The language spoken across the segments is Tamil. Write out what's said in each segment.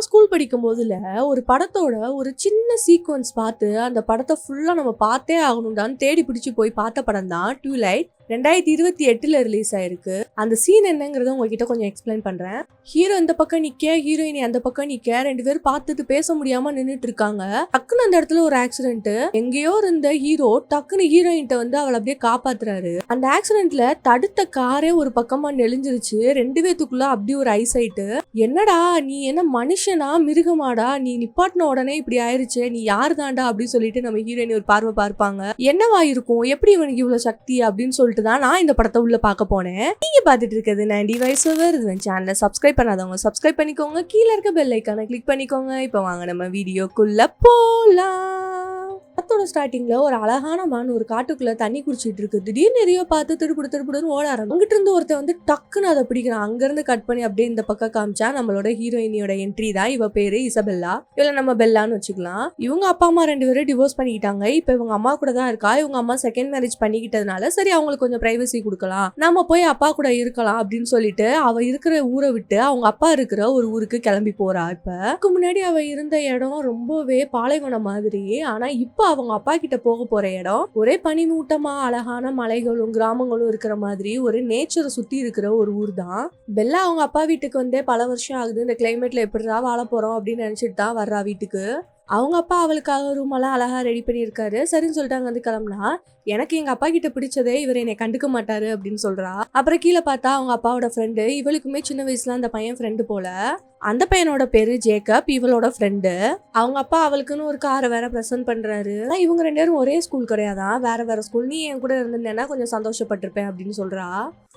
ஸ்கூல் படிக்கும் போதுல ஒரு படத்தோட ஒரு சின்ன சீக்வன்ஸ் பார்த்து அந்த படத்தை ஃபுல்லா நம்ம பார்த்தே ஆகணும்டான்னு தேடி பிடிச்சு போய் பார்த்த படம் தான் ட்விலைட். 2028 ரிலீஸ் ஆயிருக்கு. அந்த சீன் என்னங்கறத உங்ககிட்ட கொஞ்சம் எக்ஸ்பிளைன் பண்றேன். ஹீரோ இந்த பக்கம் நிக்க, ஹீரோயினி அந்த பக்கம் நிக்க, ரெண்டு பேரும் பார்த்துட்டு பேச முடியாம நின்னுட்டு இருக்காங்க. டக்குன்னு அந்த இடத்துல ஒரு ஆக்சிடென்ட். எங்கேயோ இருந்த ஹீரோ டக்குன்னு ஹீரோயின்ட்ட வந்து அவளை அப்படியே காப்பாத்துறாரு. அந்த ஆக்சிடென்ட்ல தடுத்த காரே ஒரு பக்கமா நெளிஞ்சிருச்சு. ரெண்டு பேத்துக்குள்ள அப்படி ஒரு ஐசைட். என்னடா நீ என்ன மனுஷனா மிருகமாடா, நீ நிப்பாட்டின உடனே இப்படி ஆயிருச்சு, நீ யாரு தாண்டா அப்படின்னு சொல்லிட்டு நம்ம ஹீரோயினி ஒரு பார்வை பார்ப்பாங்க. என்னவா இருக்கும், எப்படி இவனுக்கு இவ்வளவு சக்தி அப்படின்னு சொல்லிட்டு தான் நான் இந்த படத்தை உள்ள பார்க்க போனேன். நீங்க பார்த்துட்டு இருக்கிறது 90 வாய்ஸ் ஓவர். சேனலை சப்ஸ்கிரைப் பண்ணாதவங்க சப்ஸ்கிரைப் பண்ணிக்கோங்க. கீழே இருக்க பெல் ஐக்கானை கிளிக் பண்ணிக்கோங்க. இப்போ வாங்க நம்ம வீடியோக்குள்ள போலாம். படத்தோட ஸ்டார்டிங்ல ஒரு அழகான மான் ஒரு காட்டுக்குள்ள தண்ணி குடிச்சிட்டு இருக்கு. திடீர்னு நிறைய பார்த்து திருப்புடுன்னு ஓட ஆரம்பிச்சு. அங்கிட்டு இருந்து ஒருத்த வந்து டக்குன்னு அதை பிடிக்கிறான். அங்க இருந்து கட் பண்ணி அப்படியே இந்த பக்கம் காமிச்சா நம்மளோட ஹீரோயினியோட என்ட்ரி தான். இவ பேரு இசபெல்லா, இல்ல நம்ம பெல்லான்னு வச்சுக்கலாம். இவங்க அப்பா அம்மா ரெண்டு பேரும் டிவோர்ஸ் பண்ணிக்கிட்டாங்க. இப்ப இவங்க அம்மா கூட தான் இருக்கா. இவங்க அம்மா செகண்ட் மேரேஜ் பண்ணிக்கிட்டதுனால சரி அவங்களுக்கு கொஞ்சம் பிரைவசி கொடுக்கலாம், நாம போய் அப்பா கூட இருக்கலாம் அப்படின்னு சொல்லிட்டு அவ இருக்கிற ஊரை விட்டு அவங்க அப்பா இருக்கிற ஒரு ஊருக்கு கிளம்பி போறா. இப்ப முன்னாடி அவ இருந்த இடம் ரொம்பவே பாலைவனம் மாதிரி. ஆனா இப்ப அவங்க அப்பா கிட்ட போக போற இடம் ஒரே பனிமூட்டமா அழகான மலைகளும் கிராமங்களும் இருக்கிற மாதிரி ஒரு நேச்சரை சுத்தி இருக்கிற ஒரு ஊர் தான். பெல்லா அவங்க அப்பா வீட்டுக்கு வந்தே பல வருஷம் ஆகுது. இந்த கிளைமேட்ல எப்படிதான் வாழ போறோம் அப்படின்னு நினைச்சிட்டு தான் வர்றா வீட்டுக்கு. அவங்க அப்பா அவளுக்காக ரூம் எல்லாம் அழகா ரெடி பண்ணியிருக்காரு. சரின்னு சொல்லிட்டு அங்க வந்து கிளம்புனா, எனக்கு எங்க அப்பா கிட்ட பிடிச்சதே இவர் என்னை கண்டுக்க மாட்டாரு அப்படின்னு சொல்றா. அப்புறம் கீழே பார்த்தா அவங்க அப்பாவோட ஃப்ரெண்டு, இவளுக்குமே சின்ன வயசுல அந்த பையன் ஃப்ரெண்டு போல. அந்த பையனோட பேரு ஜேக்கப், இவளோட ஃப்ரெண்டு. அவங்க அப்பா அவளுக்குன்னு ஒரு காரை வேற பிரசன்ட் பண்றாரு. இவங்க ரெண்டு பேரும் ஒரே ஸ்கூல் கிடையாதான், வேற வேற ஸ்கூல். நீ என் கூட இருந்திருந்தேன்னா கொஞ்சம் சந்தோஷப்பட்டிருப்பேன் அப்படின்னு சொல்றா.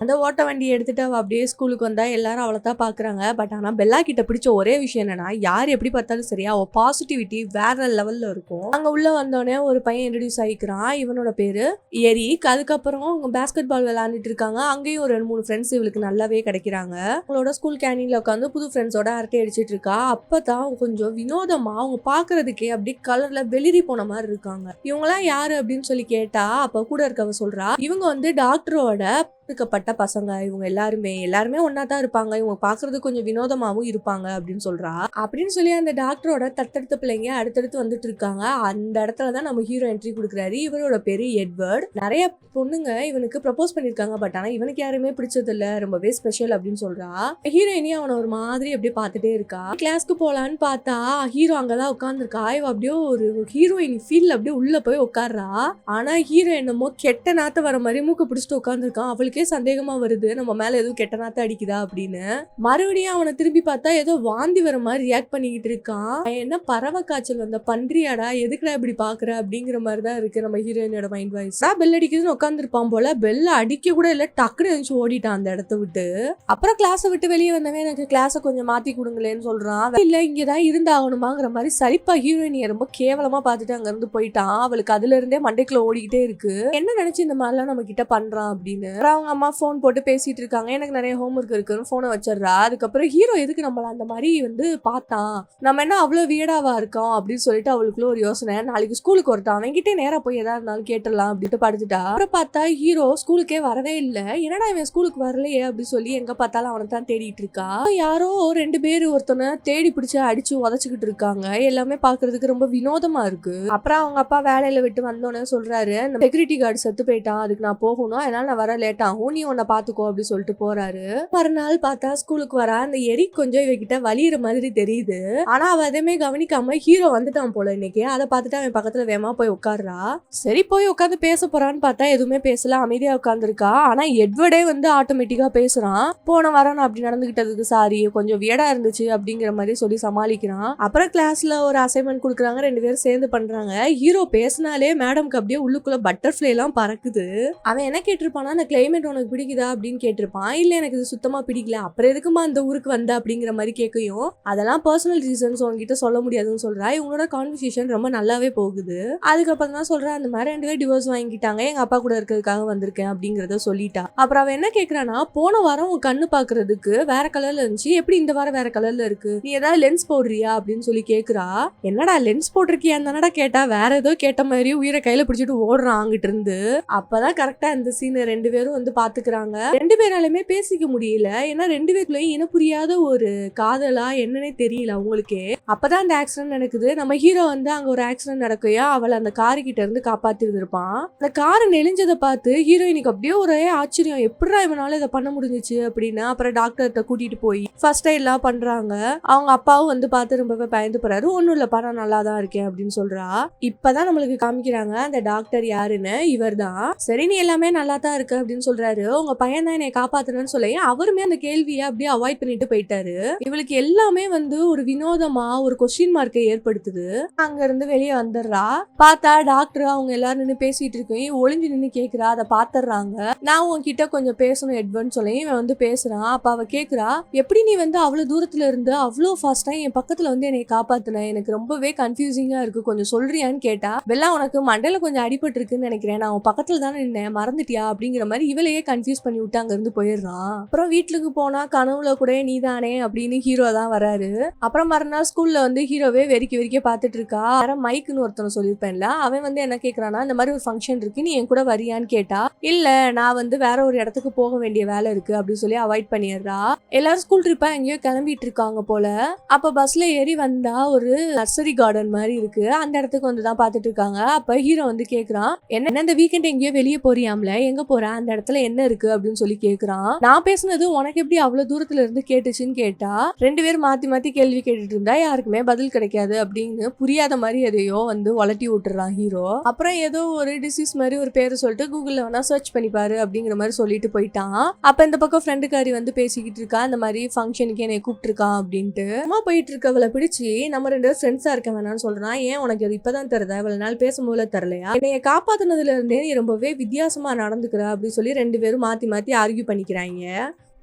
அந்த ஓட்ட வண்டியை எடுத்துட்டு அவ அப்படியே ஸ்கூலுக்கு வந்தா எல்லாரும் அவளை தான் பாக்குறாங்க. பட் ஆனா பெல்லா கிட்ட பிடிச்ச ஒரே விஷயம் என்னன்னா, யார் எப்படி பார்த்தாலும் சரியா அவ பாசிட்டிவிட்டி வேற லெவல்ல இருக்கும். அங்க உள்ள வந்தோடனே ஒரு பையன் இன்ட்ரடியூஸ் ஆகிக்கிறான். இவனோட பேரு எரிக். அதுக்கப்புறம் அவங்க பேஸ்கெட் பால் விளையாண்டுட்டு இருக்காங்க. அங்கேயும் ஒரு 2-3 ஃப்ரெண்ட்ஸ் இவளுக்கு நல்லாவே கிடைக்கிறாங்க. அவங்களோட ஸ்கூல் கேண்டீன்ல உட்காந்து புது ஃப்ரெண்ட்ஸோட அரட்டை அடிச்சிட்டு இருக்கா. அப்பதான் கொஞ்சம் வினோதமா அவங்க பாக்குறதுக்கே அப்படியே கலர்ல வெளிரி போன மாதிரி இருக்காங்க. இவங்கெல்லாம் யாரு அப்படின்னு சொல்லி கேட்டா, அப்ப கூட இருக்கவ சொல்றா, இவங்க வந்து டாக்டரோட இருக்கப்பட்ட பசங்க. இவங்க எல்லாருமே ஒன்னா தான் இருப்பாங்க. இவங்க பாக்குறது கொஞ்சம் வினோதமாவும் இருப்பாங்க அப்படின்னு சொல்றா. அப்படின்னு சொல்லி அந்த டாக்டரோட தத்தெடுத்த பிள்ளைங்க அடுத்தடுத்து வந்துட்டு இருக்காங்க. அந்த இடத்துலதான் நம்ம ஹீரோ என்ட்ரி கொடுக்குறாரு. இவரோட பேரு எட்வர்ட். நிறைய பொண்ணுங்க இவனுக்கு ப்ரப்போஸ் பண்ணிருக்காங்க. பட் ஆனா இவனுக்கு யாருமே பிடிச்சது இல்ல, ரொம்பவே ஸ்பெஷல் அப்படின்னு சொல்றா. ஹீரோயினி அவனை ஒரு மாதிரி அப்படியே பார்த்துட்டே இருக்கா. கிளாஸ்க்கு போலான்னு பார்த்தா ஹீரோ அங்கதான் உட்காந்துருக்கா. இவ அப்படியே ஒரு ஹீரோயின் ஃபீல் அப்படியே உள்ள போய் உட்கார்றா. ஆனா ஹீரோ என்னமோ கெட்ட நாத்த வர மாதிரி மூக்க பிடிச்சிட்டு உட்காந்துருக்கான். அவளுக்கே சந்தேகமா வருது, நம்ம மேல எதுவும் கெட்ட நாத்த அடிக்குதா அப்படின்னு. மறுபடியும் அவனை திரும்பி பார்த்தா ஏதோ வாந்தி வர மாதிரி ரியாக்ட் பண்ணிக்கிட்டு இருக்கான். என்ன பறவை காய்ச்சல் வந்த பன்றியாடா, எதுக்குடா இப்படி பாக்குற அப்படிங்கிற மாதிரிதான் இருக்கு நம்ம ஹீரோயினோட மைண்ட் வாய்ஸ். பெல் அடிக்குதுன்னு உட்காந்துருப்பான் போல. பெல் அடிக்க கூட இல்ல, டக்குனு எழுந்து ஓடிட்டான் அந்த இடத்த விட்டு. அப்புறம் கிளாஸை விட்டு வெளியே வந்தவன் எனக்கு கிளாஸை கொஞ்சம் மாத்தி கொடுங்களேன்னு சொல்றான். இல்ல இங்கதான் இருந்தாகணுமாங்கிற மாதிரி சரிப்பா ஹீரோயினிய ரொம்ப கேவலமா பார்த்துட்டு அங்க இருந்து போயிட்டான். அவளுக்கு அதுல இருந்தே மண்டைக்குள்ள ஓடிக்கிட்டே இருக்கு, என்ன நினைச்சு இந்த மாதிரிலாம் நம்ம கிட்ட பண்றான் அப்படின்னு. அவங்க அம்மா போன் போட்டு பேசிட்டு இருக்காங்க. எனக்கு நிறைய ஹோம் ஒர்க் இருக்குன்னு போனை வச்சிடறா. அதுக்கப்புறம் ஹீரோ எதுக்கு நம்மள அந்த மாதிரி வந்து பார்த்தான், நம்ம என்ன அவ்வளவு வியடாவா இருக்கோம் அப்படின்னு சொல்லிட்டு அவளுக்குள்ள ஒரு யோசனை. நாளைக்கு ஸ்கூலுக்கு வரட்டான், அவன்கிட்ட நேரா போய் எதா இருந்தாலும் கேட்டுடலாம் அப்படின்ட்டு படுத்துட்டா. அப்புறம் பார்த்தா ஹீரோ ஸ்கூலுக்கே வரவே இல்லை. என்னடா இவன் ஸ்கூலுக்கு வரலையே அப்படின்னு சொல்லி எங்க பார்த்தாலும் அவனை தான் தேடிட்டு இருக்கா. யாரோ 2 பேர் ஒருத்தனை தேடி பிடிச்சு அடிச்சு உதச்சுக்கிட்டு இருக்காங்க. எல்லாமே பாக்குறதுக்கு ரொம்ப வினோதமா இருக்கு. அப்புறம் அவங்க அப்பா வேலையில விட்டு வந்தோடனே சொல்றாரு, செக்யூரிட்டி கார்டு செத்து போயிட்டான், அதுக்கு நான் போகணும், அதனால நான் வர லேட் ஆகும், நீ உன்னை பாத்துக்கோ அப்படின்னு சொல்லிட்டு போறாரு. மறுநாள் பார்த்தா ஸ்கூலுக்கு வரா. அந்த எரிக் கொஞ்சம் இவகிட்ட வலியுற மாதிரி தெரியுது. ஆனா அவ எதுவுமே கவனிக்காம ஹீரோ வந்துட்டான் போல இன்னைக்கு. அதை பார்த்துட்டு அவன் பக்கத்துல வேகமா போய் உட்கார்றா. சரி போய் உட்காந்து பேச போறான்னு பார்த்தா எதுவுமே பேசல, அமைதியா உட்காந்துருக்கா. ஆனா எட்வர்டே வந்து ஆட்டோமேட்டிக்கா பேசுறான். போன வாரம் நான் அப்படி நடந்துகிட்டதுக்கு சாரி, கொஞ்சம் வியடா இருந்துச்சு அப்படிங்கிற மாதிரி சொல்லி சமாளிக்கிறான். அப்புறம் கிளாஸ்ல ஒரு அசைன்மெண்ட் கொடுக்குறாங்க, 2 பேரும் சேர்ந்து பண்றாங்க. ஹீரோ பேசினாலே மேடம்க்கு அப்படியே உள்ளுக்குள்ள பட்டர்ஃப்ளை எல்லாம் பறக்குது. அவன் என்ன கேட்டிருப்பானா, அந்த கிளைமேட் உனக்கு பிடிக்குதா அப்படின்னு கேட்டிருப்பான். இல்ல எனக்கு இது சுத்தமா பிடிக்கல, அப்புறம் எதுக்குமா அந்த ஊருக்கு வந்த அப்படிங்கிற மாதிரி கேட்கையும், அதெல்லாம் பர்சனல் ரீசன்ஸ் உங்ககிட்ட சொல்ல முடியாதுன்னு சொல்றா. இவங்களோட கான்வர்சேஷன் ரொம்ப நல்லாவே போகுது. அதுக்கப்புறம் தான் சொல்றா, அந்த மாதிரி 2 பேரும் டிவோர்ஸ் வாங்கிட்டாங்க, எங்க அப்பா கூட இருக்கிறதுக்காக வந்திருக்கேன் அப்படிங்கறத சொல்லிட்டா. அப்புறம் அவன் என்ன கேக்குறானா, போன வாரம் உன் கண்ணு பாக்குறதுக்கு வேற கலர்ல இருந்துச்சு, எப்படி இந்த வாரம் வேற கலர்ல இருக்கு, நீ ஏதாவது லென்ஸ் போடுறியா அப்படின்னு சொல்லி கேக்குறா. என்னடா லென்ஸ் போட்டிருக்கியா தானடா கேட்டா, வேற ஏதோ கேட்ட மாதிரி உயிரை கையில பிடிச்சிட்டு ஓடுறான் அங்கிட்டு இருந்து. அப்பதான் கரெக்டா இந்த சீன் 2 பேரும் வந்து பாத்துக்கிறாங்க. 2 பேராலுமே பேசிக்க முடியல. ஏன்னா 2 பேருக்குள்ளயும் இன புரியாத ஒரு காதலா என்னன்னே தெரியல அவங்களுக்கே. அப்பதான் அந்த ஆக்சிடென்ட் நடக்குது. நம்ம ஹீரோ வந்து அங்க ஒரு ஆக்சிடென்ட் நடக்கையா அவளை அந்த காரு கிட்ட இருந்து காப்பாத்தி இருப்பான். அந்த காரு நெளிஞ்சதை பார்த்து ஹீரோயினுக்கு அப்படியே ஒரே ஆச்சரியம், எப்படிடா இவனால இதை பண்ண முடிஞ்சிச்சு அப்படின்னு. அப்புறம் டாக்டர்கிட்ட கூட்டிட்டு போய் ஃபர்ஸ்ட் எய்ட்லாம் பண்றாங்க. அவங்க அப்பாவும் வந்து பார்த்து ரொம்பவே பயந்து போறாரு. ஒன்னும் இல்லப்பா நான் நல்லா தான் இருக்கேன் அப்படின்னு சொல்றா. இப்பதான் நம்மளுக்கு காமிக்கிறாங்க அந்த டாக்டர் யாருன்னு. இவர் தான். சரி நீ எல்லாமே நல்லா தான் இருக்கு அப்படின்னு சொல்றாரு. உங்க பையன் தான் என்னை காப்பாத்துறேன்னு சொல்லி அவருமே அந்த கேள்வியை அப்படியே அவாய்ட் பண்ணிட்டு போயிட்டாரு. இவளுக்கு எல்லாமே வந்து ஒரு வினோதமா ஒரு கொஸ்டின் மார்க்கை ஏற்படுத்துது. அங்க இருந்து வெளியே வந்துடுறா. பார்த்தா டாக்டர் அவங்க எல்லாரும் நின்று பேசிட்டு இருக்கேன், ஒளிஞ்சு நின்று கேக்குறா. அதை பாத்துறாங்க. நான் உன்கிட்ட கொஞ்சம் பேசணும் எட்வர்ன்னு சொல்லி இவன் வந்து பேசுறான். அப்ப அவ கேக்குறா, எப்படி நீ வந்து அவ்வளவு தூரத்துல இருந்து அவ்வளவு ஃபாஸ்டா என் பக்கத்துல வந்து என்னை காப்பாத்துன, எனக்கு ரொம்பவே கன்ஃபியூசிங்கா இருக்கு, கொஞ்சம் சொல்றியான்னு கேட்டா. வெள்ளா உனக்கு மண்டையில கொஞ்சம் அடிபட்டு இருக்குன்னு நினைக்கிறேன், நான் உன் பக்கத்துல தானே நின்னேன், மறந்துட்டியா அப்படிங்கிற மாதிரி இவளையே கன்ஃபியூஸ் பண்ணி விட்டு அங்க இருந்து போயிடுறான். அப்புறம் வீட்டுக்கு போனா கனவுல கூட நீதானே அப்படின்னு ஹீரோ தான் வராரு. அப்புறம் மறுநாள் ஸ்கூல்ல வந்து ஹீரோவே வெறிக்க பாத்துட்டு இருக்கா. மைக்குன்னு ஒருத்தனை சொல்லியிருப்பேன்ல, அவன் வந்து என்ன கேக்குறானா, இந்த மாதிரி ஒரு ஃபங்க்ஷன் இருக்கு நீ என் கூட வரியான்னு கேட்டா. இல்ல நான் வந்து வேற ஒரு இடத்துக்கு போக வேண்டிய வேலை இருக்கு அப்படின்னு சொல்லி அவாய்ட் பண்ணிடுறா. எல்லாரும் ஸ்கூல் ட்ரிப்பா எங்கேயோ கிளம்பிட்டு இருக்காங்க போல. அப்ப பஸ்ல ஏறி வந்தா ஒரு நர்சரி கார்டன் மாதிரி இருக்கு, அந்த இடத்துக்கு வந்து தான் பாத்துட்டு இருக்காங்க. அப்ப ஹீரோ வந்து கேக்குறான், என்ன இந்த வீக்கெண்ட் எங்கேயோ வெளியே போறியாம்ல, எங்க போற, அந்த இடத்துல என்ன இருக்கு அப்படின்னு சொல்லி கேக்குறான். நான் பேசுனது உனக்கு எப்படி அவ்வளவு தூரத்துல இருந்து கேட்டுச்சுன்னு கேட்டா. 2 பேரும் மாத்தி மாத்தி கேள்வி கேட்டுட்டு இருந்தா யாருக்குமே பதில் கிடைக்காது அப்படின்னு புரியாத மாதிரி எதையோ வந்து வளட்டி விட்டுறான் ஹீரோ. அப்புறம் ஏதோ ஒரு டிசீஸ் மாதிரி ஒரு பேரை சொல்லிட்டு கூகுள்ல வேணா சர்ச் பண்ணிப்பாரு அப்படிங்கிற மாதிரி சொல்லிட்டு போயிட்டான். அப்ப இந்த பக்கம் ஃப்ரெண்டுக்காரி வந்து பேசிக்கிட்டு இருக்கா, இந்த மாதிரி ஃபங்க்ஷனுக்கு என்னை கூப்பிட்டுருக்கான் அப்படின்ட்டு. அம்மா போயிட்டு இருக்கவளை பிடிச்சி நம்ம 2 பேரும் ஃப்ரெண்ட்ஸா இருக்க வேணாம்னு சொல்றான். ஏன் உனக்கு அது இப்பதான் தருதா, இவ்வளவு நாள் பேசும்போது தரலையா, என்னைய காப்பாத்துனதுல இருந்தே நீ ரொம்பவே வித்தியாசமா நடந்துக்கிற அப்படின்னு சொல்லி 2 பேரும் மாத்தி மாத்தி ஆர்கியூ பண்ணிக்கிறாங்க.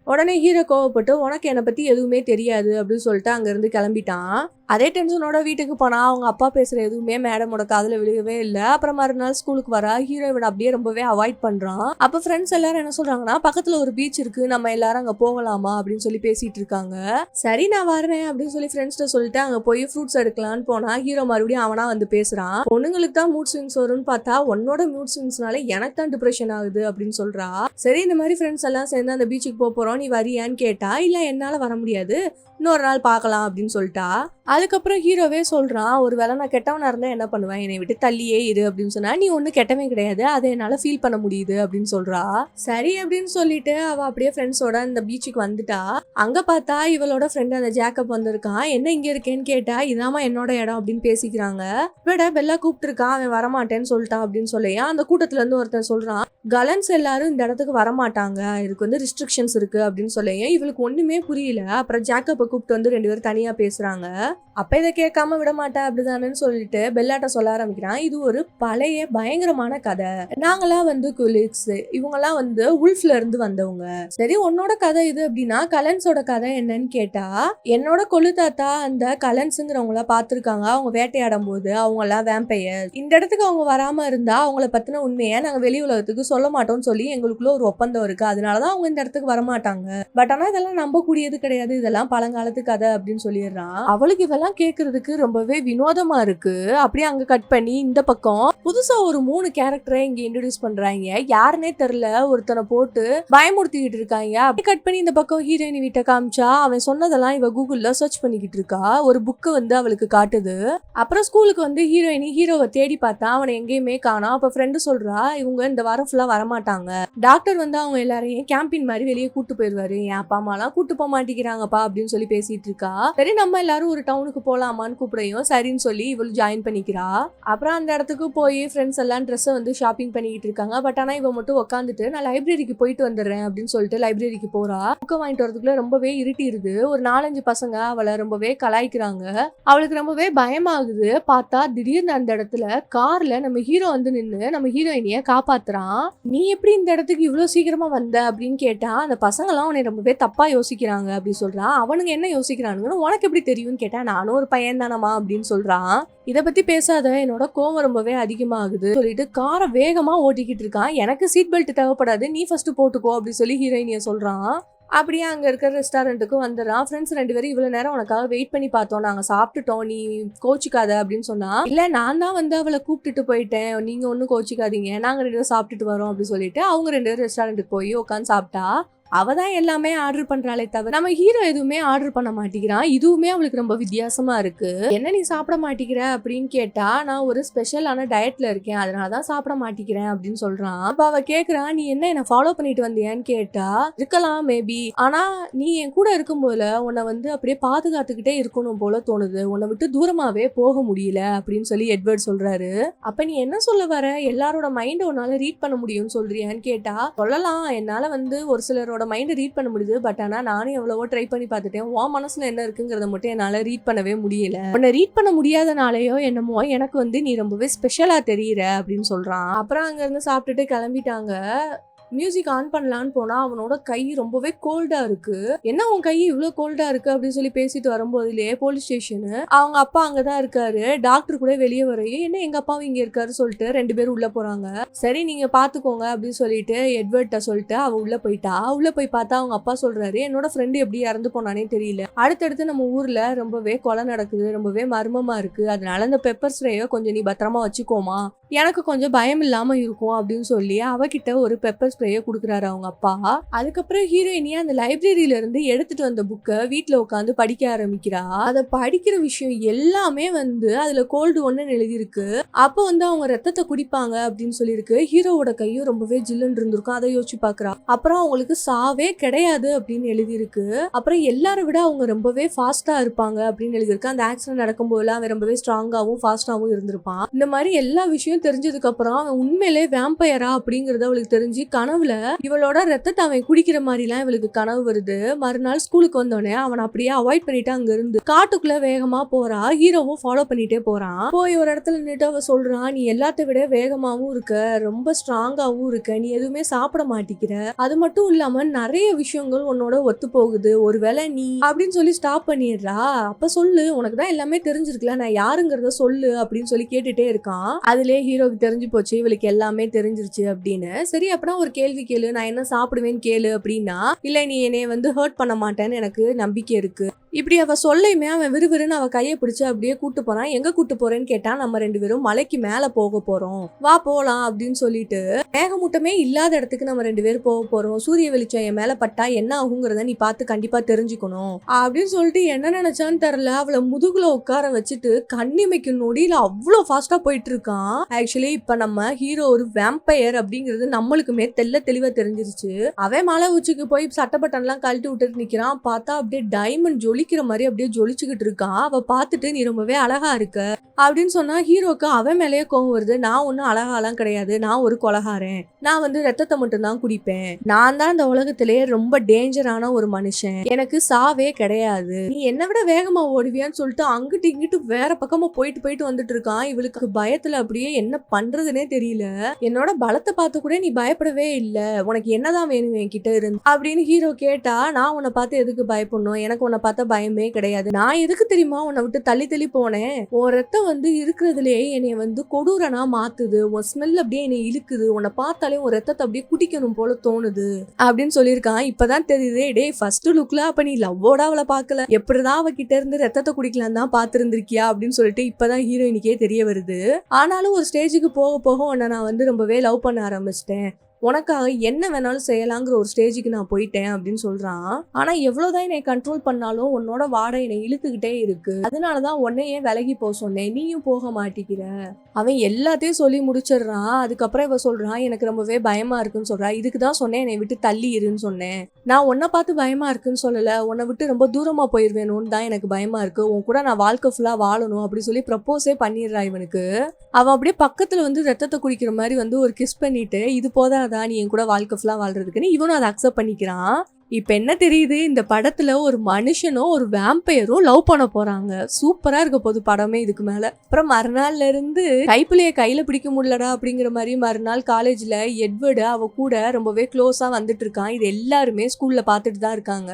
உடனே ஹீரோ கோவப்பட்டு உனக்கு என்னை பத்தி எதுவுமே தெரியாது அப்படின்னு சொல்லிட்டு அங்க இருந்து கிளம்பிட்டான். அதே டென்ஷனோட வீட்டுக்கு போனா அவங்க அப்பா பேசுற எதுவுமே மேடமோட காதுல விழுகவே இல்லை. அப்புறம் மறுநாள் ஸ்கூலுக்கு வரா. ஹீரோ இவனை அப்படியே ரொம்பவே அவாய்ட் பண்றான். அப்ப ஃப்ரெண்ட்ஸ் எல்லாரும் என்ன சொல்றாங்கன்னா, பக்கத்துல ஒரு பீச் இருக்கு, நம்ம எல்லாரும் அங்க போகலாமா அப்படின்னு சொல்லி பேசிட்டு இருக்காங்க. சரி நான் வரேன் அப்படின்னு சொல்லி ஃப்ரெண்ட்ஸ்ட சொல்லிட்டு அங்க போய் ஃப்ரூட்ஸ் எடுக்கலான்னு போனா ஹீரோ மறுபடியும் அவனா வந்து பேசுறான். பொண்ணுங்களுக்கு தான் மூட் ஸ்விங்ஸ் வரும்னு பார்த்தா உன்னோட மூட் ஸ்விங்ஸ்னால எனக்கு தான் டிப்ரெஷன் ஆகுது அப்படின்னு சொல்றா. சரி இந்த மாதிரி ஃப்ரெண்ட்ஸ் எல்லாம் சேர்ந்து அந்த பீச்சுக்கு போறோம், நீ வரியான்னு கேட்டா. இல்ல என்னால வர முடியாது, இன்னொரு நாள் பார்க்கலாம் அப்படின்னு சொல்லிட்டா. அதுக்கப்புறம் ஹீரோவே சொல்றான், ஒரு வேளை நான் கெட்டவனா இருந்தா என்ன பண்ணுவேன், என்னை விட்டு தள்ளியே இரு அப்படின்னு சொன்னா. நீ ஒண்ணு கெட்டவே கிடையாது, அதை என்னால ஃபீல் பண்ண முடியுது அப்படின்னு சொல்றா. சரி அப்படின்னு சொல்லிட்டு அவ அப்படியே ஃப்ரெண்ட்ஸோட இந்த பீச்சுக்கு வந்துட்டா. அங்க பார்த்தா இவளோட ஃப்ரெண்ட் அந்த ஜேக்கப் வந்திருக்கான். என்ன இங்க இருக்கேன்னு கேட்டா, இதாமா என்னோட இடம் அப்படின்னு பேசிக்கிறாங்க. விட பெல்லா கூப்பிட்டு இருக்கான், அவன் வரமாட்டேன்னு சொல்லிட்டான் அப்படின்னு சொல்லியா. அந்த கூட்டத்துல இருந்து ஒருத்தன் சொல்றான், கலன்ஸ் எல்லாரும் இந்த இடத்துக்கு வரமாட்டாங்க, இதுக்கு வந்து ரெஸ்ட்ரிக்ஷன்ஸ் இருக்கு அப்படின்னு சொல்லியா. இவளுக்கு ஒண்ணுமே புரியல. அப்புறம் ஜேக்கப்பை கூப்பிட்டு வந்து 2 பேரும் தனியா பேசுறாங்க. அப்ப இதை கேட்காம விட மாட்டேன் அப்படிதானு சொல்லிட்டு பெல்லாட்ட சொல்ல ஆரம்பிக்கிறான். இது ஒரு பழைய பயங்கரமான கதை, நாங்கெல்லாம் வந்து குலிக்ஸ், இவங்கெல்லாம் வந்து உல்ஃப்ல இருந்து வந்தவங்க. சரி உன்னோட கதை இது அப்படின்னா கலன்ஸோட கதை என்னன்னு கேட்டா, என்னோட கொள்ளு தாத்தா அந்த கலன்ஸுங்கிறவங்கள பாத்துருக்காங்க, அவங்க வேட்டையாடும் போது அவங்க எல்லாம் வேம்பையர், இந்த இடத்துக்கு அவங்க வராம இருந்தா அவங்கள பத்தின உண்மையை நாங்க வெளி உலகத்துக்கு சொல்ல மாட்டோம்னு சொல்லி எங்களுக்குள்ள ஒரு ஒப்பந்தம் இருக்கு, அதனாலதான் அவங்க இந்த இடத்துக்கு வரமாட்டாங்க. பட் ஆனா இதெல்லாம் நம்ப கூடியது கிடையாது, இதெல்லாம் பழங்காலத்து கதை அப்படின்னு சொல்லிடுறான். அவளுக்கு இதெல்லாம் கேக்குறதுக்கு ரொம்பவே வினோதமா இருக்கு. அப்படியே அங்க கட் பண்ணி இந்த பக்கம் புதுசா ஒரு 3 கேரக்டரை இங்க இன்ட்ரோடியூஸ் பண்றாங்க. யாருன்னே தெரியல, ஒருத்தனை போட்டு பயமுறுத்திக்கிட்டு இருக்காங்க. அப்படி கட் பண்ணி இந்த பக்கம் ஹீரோயின் வீட்டை காமிச்சா அவன் சொன்னதெல்லாம் இவ கூகுள்ல சர்ச் பண்ணிக்கிட்டு இருக்கா. ஒரு புக்கு வந்து அவளுக்கு காட்டுது. அப்புறம் ஸ்கூலுக்கு வந்து ஹீரோவை தேடி பார்த்தா அவனை எங்கேயுமே காணோம். அப்ப ஃப்ரெண்டு சொல்றா, இவங்க இந்த வாரம் ஃபுல்லா வரமாட்டாங்க, டாக்டர் வந்து அவங்க எல்லாரையும் கேம்பின் மாதிரி வெளியே கூட்டு போயிருவாரு, என் அப்பா அம்மா எல்லாம் கூட்டு போக மாட்டேங்கிறாங்கப்பா அப்படின்னு சொல்லி பேசிட்டு இருக்கா. சரி நம்ம எல்லாரும் ஒரு டவுனுக்கு போலாமான்னு கூப்பிடையும் சரின்னு சொல்லி இவள் ஜாயின் பண்ணிக்கிறா. அப்புறம் அந்த இடத்துக்கு போய் ஃப்ரெண்ட்ஸ் எல்லாம் ட்ரெஸ்ஸை வந்து ஷாப்பிங் பண்ணிக்கிட்டு இருக்காங்க. பட் ஆனா இவ மட்டும் உட்காந்துட்டு நான் லைப்ரரிக்கு போயிட்டு வந்துடுறேன் அப்படின்னு சொல்லிட்டு லைப்ரரிக்கு போறா. புக்கை வாங்கிட்டு வரதுக்குள்ள ரொம்பவே இருட்டிடுது. ஒரு 4-5 பசங்க அவளை ரொம்பவே கலாய்க்கிறாங்க. அவளுக்கு ரொம்பவே பயமாகுது. பார்த்தா திடீர்னு அந்த இடத்துல கார்ல நம்ம ஹீரோ வந்து நின்று நம்ம ஹீரோயினிய காப்பாத்துறான். நீ எப்படி இந்த இடத்துக்கு இவ்வளவு சீக்கிரமா வந்த அப்படின்னு கேட்டா, அந்த பசங்க எல்லாம் உன்னை ரொம்பவே தப்பா யோசிக்கிறாங்க அப்படின்னு சொல்றான். அவனுங்க என்ன யோசிக்கிறானுங்கன்னு உனக்கு எப்படி தெரியும்னு கேட்டா, நானும் ஒரு பையன் தானமா அப்படின்னு சொல்றான். இதை பத்தி பேசாத, என்னோட கோவம் ரொம்பவே அதிகமாகுது சொல்லிட்டு காரை வேகமா ஓட்டிக்கிட்டு இருக்கான். எனக்கு சீட் பெல்ட் தேவைப்படாது, நீ ஃபர்ஸ்ட் போட்டுக்கோ அப்படின்னு சொல்லி ஹீரோயினிய சொல்றான். அப்படியே அங்க இருக்கிற ரெஸ்டாரண்ட்டுக்கு வந்துடுறான். ஃப்ரெண்ட்ஸ் 2 பேரும் இவ்வளவு நேரம் உனக்காக வெயிட் பண்ணி பார்த்தோம், நாங்க சாப்பிட்டுட்டோம், நீ கோச்சிக்காத அப்படின்னு சொன்னா, இல்ல நான் தான் வந்து அவளை கூப்பிட்டுட்டு போயிட்டேன், நீங்க ஒன்னும் கோச்சிக்காதீங்க, நாங்க 2 பேரும் சாப்பிட்டுட்டு வரோம் அப்படின்னு சொல்லிட்டு அவங்க 2 பேரும் ரெஸ்டாரண்ட்டுக்கு போய் உட்காந்து சாப்பிட்டா அவ தான் எல்லாமே ஆர்டர் பண்றாளே தவிர நம்ம ஹீரோ எதுவுமே ஆர்டர் பண்ண மாட்டேங்கிறான். இதுவுமே அவளுக்கு ரொம்ப வித்தியாசமா இருக்கு. என்ன நீ சாப்பிட மாட்டேங்கிற அப்படின்னு கேட்டா, நான் ஒரு ஸ்பெஷலான டயட்ல இருக்கேன், அதனாலதான் சாப்பிட மாட்டேங்கிறேன் அப்படின்னு சொல்றான். அப்ப அவ கேக்குறா, நீ என்ன ஃபாலோ பண்ணிட்டு வந்தியான்னு கேட்டா, இருக்கலாம் மேபி, ஆனா நீ என் கூட இருக்கும் போல உன்னை வந்து அப்படியே பாதுகாத்துக்கிட்டே இருக்கணும் போல தோணுது, உன்னை விட்டு தூரமாவே போக முடியல அப்படின்னு சொல்லி எட்வர்ட் சொல்றாரு. அப்ப நீ என்ன சொல்ல வர, எல்லாரோட மைண்ட் உன்னால ரீட் பண்ண முடியும்னு சொல்றியான்னு கேட்டா, சொல்லலாம், என்னால வந்து ஒரு சிலரோட மைண்ட் ரீட் பண்ண முடியுது, பட் ஆனா நானும் எவ்வளவோ ட்ரை பண்ணி பார்த்துட்டேன், உன் மனசுல என்ன இருக்குங்கிறத மட்டும் என்னால ரீட் பண்ணவே முடியல, உன்னை ரீட் பண்ண முடியாதனாலயோ என்னமோ எனக்கு வந்து நீ ரொம்பவே ஸ்பெஷலா தெரியுற அப்படின்னு சொல்றான். அப்புறம் அங்க இருந்து சாப்பிட்டுட்டு கிளம்பிட்டாங்க. மியூசிக் ஆன் பண்ணலான்னு போனா அவனோட கை ரொம்பவே கோல்டா இருக்கு. என்ன உன் கை இவ்வளவு கோல்டா இருக்கு அப்படின்னு சொல்லி பேசிட்டு வரும்போதுலயே போலீஸ் ஸ்டேஷனு அவங்க அப்பா அங்கதான் இருக்காரு. டாக்டர் கூட வெளியே வரையும் என்ன எங்க அப்பாவும் இங்க இருக்காரு சொல்லிட்டு 2 பேரும் உள்ள போறாங்க. சரி நீங்க பாத்துக்கோங்க அப்படின்னு சொல்லிட்டு எட்வர்ட்ட சொல்லிட்டு அவ உள்ள போயிட்டா. உள்ள போய் பார்த்தா அவங்க அப்பா சொல்றாரு, என்னோட ஃப்ரெண்டு எப்படி இறந்து போனானே தெரியல, அடுத்தடுத்து நம்ம ஊர்ல ரொம்பவே கொலை நடக்குது, ரொம்பவே மர்மமா இருக்கு, அதனால இந்த பெப்பர் ஸ்ப்ரேயோ கொஞ்சம் நீ பத்திரமா வச்சுக்கோமா, எனக்கு கொஞ்சம் பயம் இல்லாம இருக்கும் அப்படின்னு சொல்லி அவகிட்ட ஒரு பெப்பர் ஸ்ப்ரேயை கொடுக்குறாரு அவங்க அப்பா. அதுக்கப்புறம் ஹீரோயினியா அந்த லைப்ரரியில இருந்து எடுத்துட்டு வந்த புக்கை வீட்டுல உட்காந்து படிக்க ஆரம்பிக்கிறா. அதை படிக்கிற விஷயம் எல்லாமே வந்து அதுல கோல்டு ஒன்னு எழுதியிருக்கு. அப்போ வந்து அவங்க ரத்தத்தை குடிப்பாங்க அப்படின்னு சொல்லியிருக்கு. ஹீரோவோட கையும் ரொம்பவே ஜில்லுன்னு இருந்திருக்கும், அதை யோசிச்சு பாக்குறா. அப்புறம் அவங்களுக்கு சாவே கிடையாது அப்படின்னு எழுதியிருக்கு. அப்புறம் எல்லாரை விட அவங்க ரொம்பவே ஃபாஸ்டா இருப்பாங்க அப்படின்னு எழுதியிருக்கு. அந்த ஆக்சிடென்ட் நடக்கும்போது அவன் ரொம்பவே ஸ்ட்ராங்காவும் ஃபாஸ்டாவும் இருந்திருப்பான். இந்த மாதிரி எல்லா விஷயம் தெரிஞ்சதுக்கு அப்புறம் அவன் உண்மையிலே வேம்பயரா அப்படிங்கறது அவளுக்கு தெரிஞ்சு கனவுல இவளோட ரத்தத்தை அவன் குடிக்கிற மாதிரி எல்லாம் இவளுக்கு கனவு வருது. மறுநாள் ஸ்கூலுக்கு வந்தோடனே அவன் அப்படியே அவாய்ட் பண்ணிட்டு அங்க இருந்து காட்டுக்குள்ள வேகமா போறா. ஹீரோவும் ஃபாலோ பண்ணிட்டே போறான். போய் ஒரு இடத்துல நின்று அவ சொல்றான், நீ எல்லாத்த விட வேகமாவும் இருக்க, ரொம்ப ஸ்ட்ராங்காவும் இருக்க, நீ எதுவுமே சாப்பிட மாட்டேங்கிற, அது மட்டும் இல்லாம நிறைய விஷயங்கள் உன்னோட ஒத்து போகுது, ஒருவேளை நீ அப்படின்னு சொல்லி ஸ்டாப் பண்ணிடுறா. அப்ப சொல்லு, உனக்கு தான் எல்லாமே தெரிஞ்சிருக்குல, நான் யாருங்கிறத சொல்லு அப்படின்னு சொல்லி கேட்டுட்டே இருக்கான். அதுலயே ஹீரோக்கு தெரிஞ்சு போச்சு இவளுக்கு எல்லாமே தெரிஞ்சிருச்சு அப்படின்னு. சரி அப்படின்னா ஒரு கேள்வி கேளு, நான் என்ன சாப்பிடுவேன்னு கேளு அப்படின்னா, இல்ல நீ என்னைய வந்து ஹர்ட் பண்ண மாட்டேன்னு எனக்கு நம்பிக்கை இருக்கு. இப்படி அவ சொல்லையுமே அவன் விறுவிறுன்னு அவ கையை பிடிச்சு அப்படியே கூட்டு போறான். எங்க கூட்டு போறேன்னு கேட்டா, நம்ம 2 பேரும் மலைக்கு மேல போக போறோம், வா போலாம் அப்படின்னு சொல்லிட்டு, மேகமூட்டமே இல்லாத இடத்துக்கு நம்ம 2 பேரும் போக போறோம், சூரிய வெளிச்சம் என் மேல பட்டா என்ன ஆகுங்கிறத நீ பார்த்து கண்டிப்பா தெரிஞ்சுக்கணும் அப்படின்னு சொல்லிட்டு என்ன நினைச்சான்னு தெரியல, அவளை முதுகுல உட்கார வச்சுட்டு கண்ணிமைக்கு நொடியில அவ்வளவு ஃபாஸ்டா போயிட்டு இருக்கான். ஆக்சுவலி இப்ப நம்ம ஹீரோ ஒரு வேம்பயர் அப்படிங்கிறது நம்மளுக்குமே தெளிவா தெரிஞ்சிருச்சு. அவன் மலை உச்சிக்கு போய் சட்டப்பட்டன் எல்லாம் கழட்டி விட்டுட்டு நிக்கிறான். பார்த்தா அப்படியே டைமண்ட் ஜொலிக்கிற மாதிரி அப்படியே ஜொலிச்சுக்கிட்டு இருக்கான். அவ பார்த்துட்டு நீ ரொம்பவே அழகா இருக்க அப்படின்னு சொன்னா ஹீரோக்கு அவன் மேலேயே கோவம் வருது. நான் ஒன்னும் அழகாலாம் கிடையாது, நான் ஒரு கொலகாரன், நான் வந்து ரத்தத்தை மட்டும் தான் குடிப்பேன், நான் தான் இந்த உலகத்திலேயே ரொம்ப டேஞ்சரான ஒரு மனுஷன், எனக்கு சாவே கிடையாது, நீ என்னை விட வேகமா ஓடுவியான்னு சொல்லிட்டு அங்கிட்டு இங்கிட்டு வேற பக்கமா போயிட்டு வந்துட்டு இருக்கான். இவளுக்கு பயத்துல அப்படியே என்ன பண்றதுனே தெரியல. என்னோட பலத்தை பார்த்து கூட நீ பயப்படவே இல்ல, உனக்கு என்னதான் வேணும் என்கிட்ட இருந்து அப்படின்னு ஹீரோ கேட்டா, நான் உன்னை பார்த்து எதுக்கு பயப்படணும், எனக்கு உன்னை பார்த்தா பயமே கிடையாது, நான் எதுக்கு தெரியுமா உன்னை விட்டு தள்ளி போனேன், உன் ரத்தம் வந்து இருக்கிறதுலயே என்னைய வந்து கொடூரனா மாத்துது, உன் ஸ்மெல் அப்படியே என்னை இழுக்குது, உன்னை பார்த்தாலே உன் ரத்தத்தை அப்படியே குடிக்கணும் போல தோணுது அப்படின்னு சொல்லியிருக்கான். இப்பதான் தெரியுது, டே ஃபர்ஸ்ட் லுக்ல அப்ப நீ லவ்வோட அவளை பார்க்கல, எப்படிதான் அவகிட்ட இருந்து ரத்தத்தை குடிக்கலாம் தான் பார்த்திருந்திருக்கியா அப்படின்னு சொல்லிட்டு இப்பதான் ஹீரோயினுக்கே தெரிய வருது. ஆனாலும் ஒரு ஸ்டேஜுக்கு போக போக உன்னை நான் வந்து ரொம்பவே லவ் பண்ண ஆரம்பிச்சிட்டேன், உனக்காக என்ன வேணாலும் செய்யலாங்கிற ஒரு ஸ்டேஜுக்கு நான் போயிட்டேன் அப்படின்னு சொல்றான். ஆனா எவ்வளவுதான் என்னை கண்ட்ரோல் பண்ணாலும் உன்னோட வாடை என்னை இழுத்துக்கிட்டே இருக்கு, அதனாலதான் உன்னையே விலகி போக சொன்னேன், நீயும் போக மாட்டேங்கிற. அவன் எல்லாத்தையும் சொல்லி முடிச்சிடுறான். அதுக்கப்புறம் இவ சொல்றான், எனக்கு ரொம்பவே பயமா இருக்குன்னு சொல்றா. இதுக்குதான் சொன்னேன் என்னை விட்டு தள்ளி இருன்னு சொன்னேன், நான் உன்னை பார்த்து பயமா இருக்குன்னு சொல்லல, உன்னை விட்டு ரொம்ப தூரமா போயிருவேணும்னு தான் எனக்கு பயமா இருக்கு, உன் கூட நான் வாழ்க்கை ஃபுல்லா வாழணும் அப்படி சொல்லி ப்ரப்போஸே பண்ணிடுறா இவனுக்கு. அவன் அப்படியே பக்கத்துல வந்து ரத்தத்தை குடிக்கிற மாதிரி வந்து ஒரு கிஸ் பண்ணிட்டு, இது போதாதான் நீ என் கூட வாழ்க்கை ஃபுல்லா வாழ்றதுக்குன்னு இவனும் அதை அக்செப்ட் பண்ணிக்கிறான். இப்ப என்ன தெரியுது, இந்த படத்துல ஒரு மனுஷனும் ஒரு வேம்பயரும் லவ் பண்ண போறாங்க. சூப்பரா இருக்க போது படமே இதுக்கு மேல. அப்புறம் மறுநாள்ல இருந்து கைப்பிள்ளைய கையில பிடிக்க முடியலடா அப்படிங்கிற மாதிரி மறுநாள் காலேஜ்ல எட்வர்டு அவ கூட ரொம்பவே க்ளோஸா வந்துட்டு இருக்கான். இது எல்லாருமே ஸ்கூல்ல பாத்துட்டு தான் இருக்காங்க.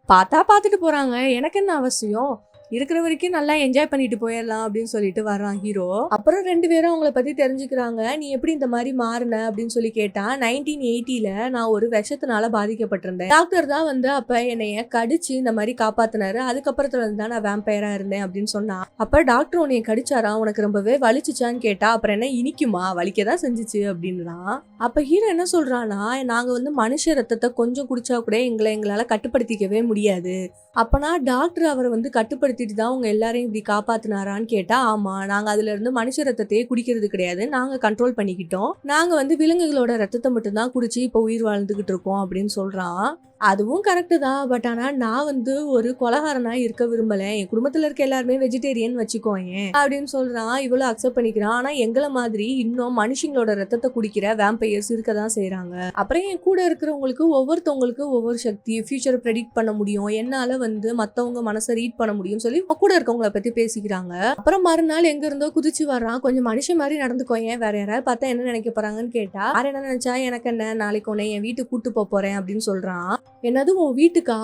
பார்த்துட்டு போறாங்க, எனக்கு என்ன அவசியம், இருக்கிற வரைக்கும் நல்லா என்ஜாய் பண்ணிட்டு போயிடலாம் அப்படின்னு சொல்லிட்டு வர்றான் ஹீரோ. அப்புறம் 2 பேரும் அவங்கள பத்தி தெரிஞ்சுக்கிறாங்க. நீ எப்படி இந்த மாதிரி மாறின அப்படின்னு சொல்லி கேட்டா, 1980ல நான் ஒரு விஷத்தினால பாதிக்கப்பட்டிருந்தேன். டாக்டர் தான் வந்து அப்ப என்னைய கடிச்சு இந்த மாதிரி காப்பாத்தினாரு. அதுக்கப்புறத்துல இருந்து தான் நான் வேம்பயரா இருந்தேன் அப்படின்னு சொன்னா. அப்ப டாக்டர் உன்னைய கடிச்சாரா, உனக்கு ரொம்பவே வலிச்சுச்சான்னு கேட்டா, அப்புறம் என்ன இனிக்குமா, வலிக்கதான் செஞ்சுச்சு அப்படின்றான். அப்ப ஹீரோ என்ன சொல்றான்னா, நாங்க வந்து மனுஷ ரத்தத்தை கொஞ்சம் குடிச்சா கூட எங்களால கட்டுப்படுத்திக்கவே முடியாது. அப்பனா டாக்டர் அவரை வந்து கட்டுப்படுத்திட்டு தான் உங்க எல்லாரையும் இப்படி காப்பாத்தினாரான்னு கேட்டா, ஆமா, நாங்க அதுல இருந்து மனுஷ ரத்தத்தையே குடிக்கிறது கிடையாது, நாங்க கண்ட்ரோல் பண்ணிக்கிட்டோம். நாங்க வந்து விலங்குகளோட ரத்தத்தை மட்டும் தான் குடிச்சு இப்ப உயிர் வாழ்ந்துகிட்டு இருக்கோம் அப்படின்னு சொல்றான். அதுவும் கரெக்டு தான். பட் ஆனா நான் வந்து ஒரு கொலகாரனா இருக்க விரும்பல. என் குடும்பத்துல இருக்க எல்லாருமே வெஜிடேரியன் வச்சுக்கோங்க அப்படின்னு சொல்றான். இவ்வளவு அக்செப்ட் பண்ணிக்கிறான். ஆனா எங்களை மாதிரி இன்னும் மனுஷங்களோட ரத்தத்தை குடிக்கிற வேம்பயர்ஸ் இருக்கதான் செய்யறாங்க. அப்புறம் என் கூட இருக்கிறவங்களுக்கு ஒவ்வொருத்தவங்களுக்கு ஒவ்வொரு சக்தி, ஃபியூச்சரை ப்ரெடிக்ட் பண்ண முடியும், என்னால வந்து மத்தவங்க மனசை ரீட் பண்ண முடியும் சொல்லி கூட இருக்கவங்களை பத்தி பேசிக்கிறாங்க. அப்புறம் மறுநாள் எங்க இருந்தோ குதிச்சு வர்றான். கொஞ்சம் மனுஷன் மாதிரி நடந்துக்கோங்க, வேற யாராவது பார்த்தா என்ன நினைக்க போறாங்கன்னு கேட்டா, யார் என்ன நினைச்சா எனக்கு என்ன, நாளைக்கு உன்னை என் வீட்டுக்கு கூட்டு போறேன் அப்படின்னு சொல்றான். என்னது உன் வீட்டுக்கா,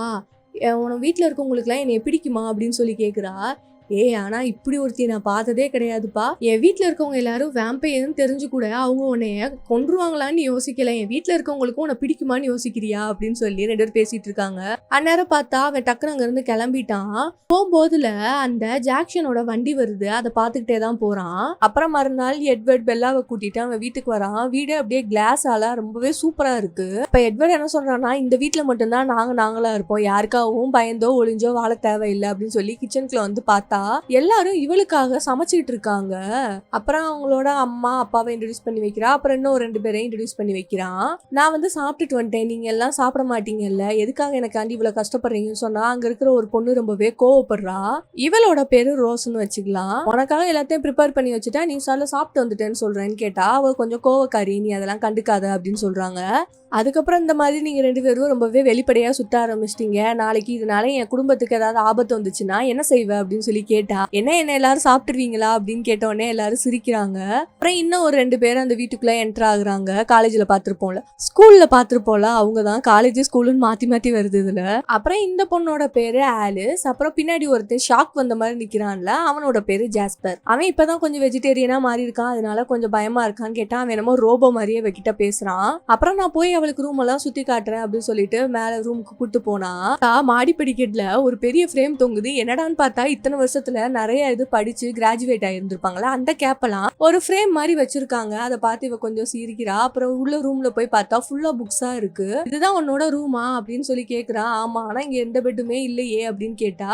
உன வீட்டுல இருக்கவங்களுக்கு எல்லாம் என்னைய பிடிக்குமா அப்படின்னு சொல்லி கேக்குறா. ஆனா இப்படி ஒருத்தி நான் பார்த்ததே கிடையாதுப்பா. என் வீட்டுல இருக்கவங்க எல்லாரும் வேம்பயர்னு தெரிஞ்சு கூட அவங்க உன்னைய கொன்றுவாங்களான்னு யோசிக்கல. என் வீட்டுல இருக்கவங்களுக்கும் உன்னை பிடிக்குமான்னு யோசிக்கிறியா அப்படின்னு சொல்லி 2 பேரும் பேசிட்டு இருக்காங்க. அந்நேரம் பார்த்தா அவன் டக்குனு அங்க இருந்து கிளம்பிட்டான். போகும்போதுல அந்த ஜாக்சனோட வண்டி வருது, அதை பார்த்துக்கிட்டே தான் போறான். அப்புறம் மறுநாள் எட்வர்ட் பெல்லாவை கூட்டிட்டு அவன் வீட்டுக்கு வரான். வீடு அப்படியே கிளாஸால ரொம்பவே சூப்பரா இருக்கு. இப்ப எட்வர்ட் என்ன சொல்றான்னா, இந்த வீட்டுல மட்டும்தான் நாங்களா இருப்போம், யாருக்காகவும் பயந்தோ ஒளிஞ்சோ வாழ தேவையில்லை அப்படின்னு சொல்லி கிச்சனுக்குள்ள வந்து பார்த்தா எல்லாரும் இவளுக்காக சமைச்சிட்டு இருக்காங்க. அப்புறம் அவங்களோட அம்மா அப்பாவை இன்ட்ரோடியூஸ் பண்ணி வைக்கிறா. அப்புறம் இன்னும் 2 பேரையும் இன்ட்ரோடியூஸ் பண்ணி வைக்கிறான். நான் வந்து சாப்பிட்டுட்டு வந்துட்டேன், நீங்க எல்லாம் சாப்பிட மாட்டீங்கல்ல, எதுக்காக எனக்காண்டி இவ்வளவு கஷ்டப்படுறீங்கன்னு சொன்னா அங்க இருக்கிற ஒரு பொண்ணு ரொம்பவே கோவப்படுறா. இவளோட பேரு ரோஸ்ன்னு வச்சுக்கலாம். உனக்காக எல்லாத்தையும் ப்ரிப்பேர் பண்ணி வச்சுட்டா, நீ சாப்பிட்டு வந்துட்டேன்னு சொல்றேன்னு கேட்டா அவ கொஞ்சம் கோவக்காரி, நீ அதெல்லாம் கண்டுக்காத அப்படின்னு சொல்றாங்க. அதுக்கப்புறம் இந்த மாதிரி நீங்க 2 பேரும் ரொம்பவே வெளிப்படையா சுத்த ஆரம்பிச்சிட்டீங்க, நாளைக்கு இதனால என் குடும்பத்துக்கு ஏதாவது ஆபத்து வந்துச்சுன்னா என்ன செய்வ அப்படின்னு சொல்லி கேட்டா, என்ன எல்லாரும் சாப்பிட்டுருவீங்களா அப்படின்னு கேட்டோடனே எல்லாரும் சிரிக்கிறாங்க. அப்புறம் இன்னும் ஒரு 2 பேர் அந்த வீட்டுக்குள்ள என்டர் ஆகுறாங்க. காலேஜ்ல பாத்துருப்போம்ல, ஸ்கூல்ல பாத்துருப்போம்ல, அவங்கதான் காலேஜ் ஸ்கூலுன்னு மாத்தி வருது இதுல. அப்புறம் இந்த பொண்ணோட பேரு ஆலிஸ். அப்புறம் பின்னாடி ஒருத்தர் ஷாக் வந்த மாதிரி நிக்கிறான்ல, அவனோட பேரு ஜாஸ்பர். அவன் இப்பதான் கொஞ்சம் வெஜிடேரியனா மாறி இருக்கான், அதனால கொஞ்சம் பயமா இருக்கான்னு கேட்டா அவன் என்னமோ ரோபோ மாதிரியே வைக்கிட்ட பேசுறான். அப்புறம் நான் போய் அவளுக்கு ரூம் எல்லாம் சுத்தி காட்டுறேன் அப்படின்னு சொல்லிட்டு மேல ரூமுக்கு கூட்டு போனா மாடி படிக்கட்டுல ஒரு பெரிய ஃப்ரேம் தொங்குது. என்னடான்னு பார்த்தா இத்தனை வருஷத்துல நிறைய இது படிச்சு கிராஜுவேட் ஆயிருந்திருப்பாங்களா, அந்த கேப்பெல்லாம் ஒரு ஃப்ரேம் மாதிரி வச்சிருக்காங்க. அதை பார்த்து இவ கொஞ்சம் சிரிக்கிறா. அப்புறம் உள்ள ரூம்ல போய் பார்த்தா ஃபுல்லா புக்ஸா இருக்கு. இதுதான் உன்னோட ரூமா அப்படின்னு சொல்லி கேக்குறா. ஆமா, ஆனா இங்க எந்த பெட்டுமே இல்லையே அப்படின்னு கேட்டா,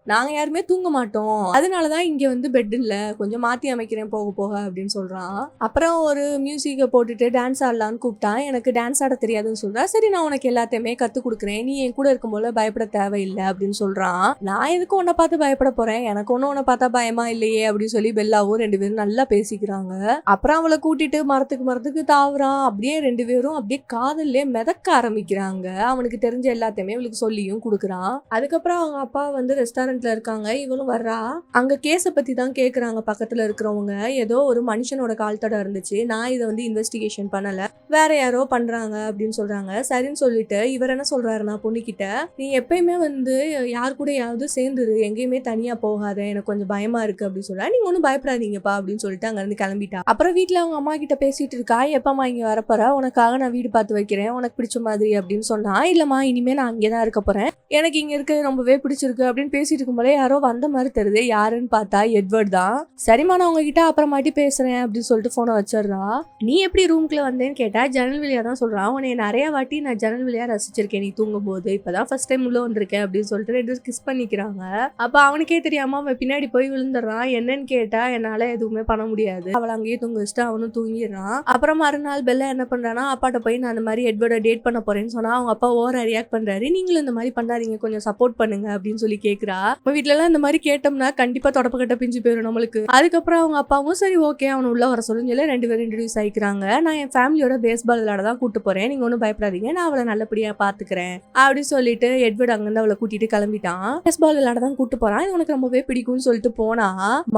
நாங்க யாருமே தூங்க மாட்டோம், அதனாலதான் இங்க வந்து பெட் இல்ல, கொஞ்சம் மாத்தி அமைக்கிறேன் போக போக அப்படின்னு சொல்றான். அப்புறம் ஒரு மியூசிக்கை போட்டுட்டு டான்ஸ் ஆடலான்னு கூப்பிட்டான். எனக்கு டான்ஸ் ஆட தெரியாதுன்னு சொல்றா. சரி, நான் உனக்கு எல்லாத்தையுமே கத்து கொடுக்குறேன், நீ என் கூட இருக்கும் போல பயப்பட தேவையில்லை அப்படின்னு சொல்றான். நான் எதுக்கு உன்னை பார்த்து பயப்பட போறேன், எனக்கு ஒன்னும் உன்னை பார்த்தா பயமா இல்லையே அப்படின்னு சொல்லி பெல்லாவும் 2 பேரும் நல்லா பேசிக்கிறாங்க. அப்புறம் அவளை கூட்டிட்டு மரத்துக்கு தாவுறான். அப்படியே 2 பேரும் அப்படியே காதல்லே மிதக்க ஆரம்பிக்கிறாங்க. அவனுக்கு தெரிஞ்ச எல்லாத்தையுமே அவளுக்கு சொல்லியும் கொடுக்குறான். அதுக்கப்புறம் அவங்க அப்பா வந்து ரெஸ்டாரண்ட் இருக்காங்க, இவளும் வர்றா. அங்க கேஸ பத்தி தான் கேக்குறாங்க பக்கத்துல இருக்கிறவங்க. ஏதோ ஒரு மனுஷனோட கால் தடம் இருந்துச்சு, நான் இதை வந்து இன்வெஸ்டிகேஷன் பண்ணல, வேற யாரோ பண்றாங்க அப்படின்னு சொல்றாங்க. சரின்னு சொல்லிட்டு இவர் என்ன சொல்றாருன்னா, பொண்ணுகிட்ட நீ எப்பயுமே வந்து யார் கூடயாவது சேர்ந்துரு, எங்கேயுமே தனியா போகாத, எனக்கு கொஞ்சம் பயமா இருக்கு அப்படின்னு சொல்றா. நீங்க ஒன்னும் பயப்படாதீங்கப்பா அப்படின்னு சொல்லிட்டு அங்க இருந்து கிளம்பிட்டா. அப்புறம் வீட்டுல அவங்க அம்மா கிட்ட பேசிட்டு இருக்கா. எப்பமா இங்க வரப்போற, உனக்காக நான் வீடு பார்த்து வைக்கிறேன், உனக்கு பிடிச்ச மாதிரி அப்படின்னு சொன்னா. இல்லம்மா, இனிமே நான் அங்கேதான் இருக்க போறேன், எனக்கு இங்க இருக்க ரொம்பவே பிடிச்சிருக்கு அப்படின்னு பேசிட்டு இருக்கும்போதே யாரோ வந்த மாதிரி தெரியுது. யாருன்னு பார்த்தா எட்வர்ட் தான். சரிமா, நான் உங்ககிட்ட அப்புறமாட்டி பேசுறேன் அப்படின்னு சொல்லிட்டு போனை வச்சிடறா. நீ எப்படி ரூம்குள்ள வந்தேன்னு கேட்டா ஜன்னல் வழியா தான் சொல்றான். உன்னை நிறைய வாட்டி நான் ஜன்னல் வழியா ரசிச்சிருக்கேன் நீ தூங்கும் போது, இப்பதான் ஃபர்ஸ்ட் டைம் உள்ள வந்திருக்கேன் அப்படின்னு சொல்லிட்டு 2 பேரும் கிஸ் பண்ணிக்கிறாங்க. அப்ப அவனுக்கே தெரியாம அவன் பின்னாடி போய் விழுந்துடுறான். என்னன்னு கேட்டா, என்னால எதுவுமே பண்ண முடியாது, அவளை அங்கேயே தூங்க வச்சுட்டு அவனும் தூங்கிடுறான். அப்புறம் மறுநாள் பெல்லா என்ன பண்றானா, அப்பாட்ட போய் நான் இந்த மாதிரி எட்வர்டை டேட் பண்ண போறேன்னு சொன்னா அவங்க அப்பா ஓவரா ரியாக்ட் பண்றாரு. நீங்களும் இந்த மாதிரி பண்ணாதீங்க, கொஞ்சம் சப்போர்ட் பண்ணுங்க அப்படின்னு சொல்லி கேக்குறா. வீட்டுல எல்லாம் இந்த மாதிரி கேட்டோம்னா கண்டிப்பா தொடப்பக்கட்ட பிஞ்சு போயிடும் நம்மளுக்கு. அதுக்கப்புறம் அவங்க அப்பாவும் சரி ஓகே அவன் உள்ள வர சொல்லுன்னு சொல்லி 2 பேரும் இன்ட்ரோடியூஸ் ஆயிக்கிறாங்க. நான் என் ஃபேமிலியோட பேஸ்பால் விளையாட தான் கூட்டு போறேன், நீங்க ஒன்னும் பயப்படாதீங்க, நான் அவளை நல்லபடியா பாத்துக்கிறேன் அப்படின்னு சொல்லிட்டு எட்வர்ட் அங்கிருந்து அவளை கூட்டிட்டு கிளம்பிட்டான். பேஸ்பால் விளையாட தான் கூட்டு போறான். இது உனக்கு ரொம்பவே பிடிக்கும்னு சொல்லிட்டு போனா,